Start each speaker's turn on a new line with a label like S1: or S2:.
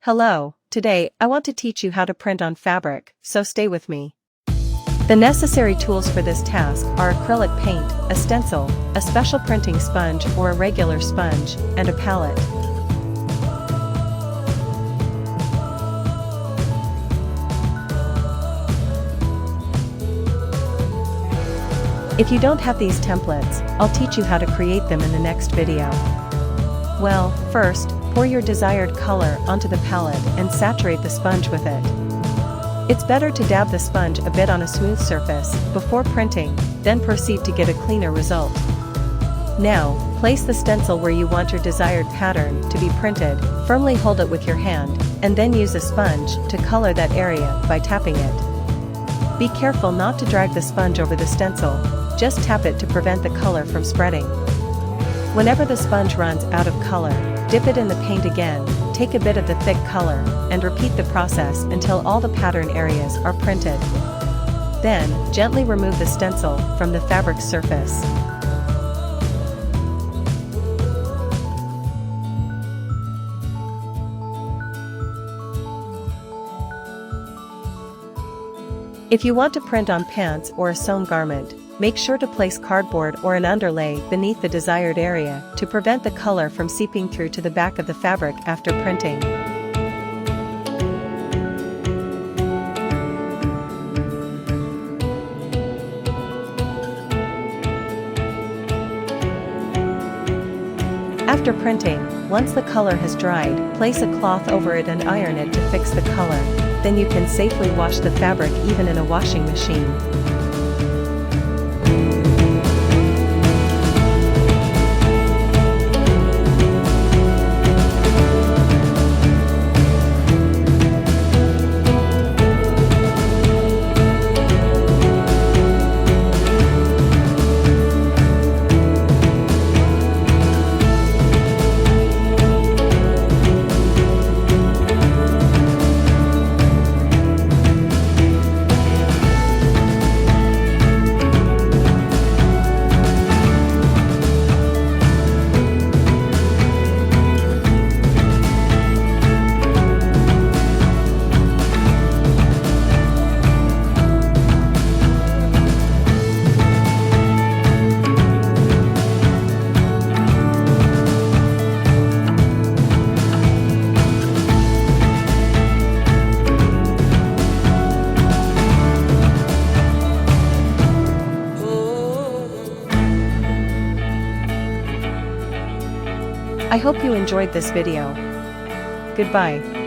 S1: Hello, today I want to teach you how to print on fabric, so stay with me. The necessary tools for this task are acrylic paint, a stencil, a special printing sponge or a regular sponge, and a palette. If you don't have these templates, I'll teach you how to create them in the next video. Well, first, pour your desired color onto the palette and saturate the sponge with it. It's better to dab the sponge a bit on a smooth surface before printing, then proceed to get a cleaner result. Now, place the stencil where you want your desired pattern to be printed, firmly hold it with your hand, and then use a sponge to color that area by tapping it. Be careful not to drag the sponge over the stencil, just tap it to prevent the color from spreading. Whenever the sponge runs out of color, dip it in the paint again, take a bit of the thick color, and repeat the process until all the pattern areas are printed. Then, gently remove the stencil from the fabric surface. If you want to print on pants or a sewn garment, make sure to place cardboard or an underlay beneath the desired area to prevent the color from seeping through to the back of the fabric after printing. After printing, once the color has dried, place a cloth over it and iron it to fix the color. Then you can safely wash the fabric even in a washing machine. I hope you enjoyed this video. Goodbye.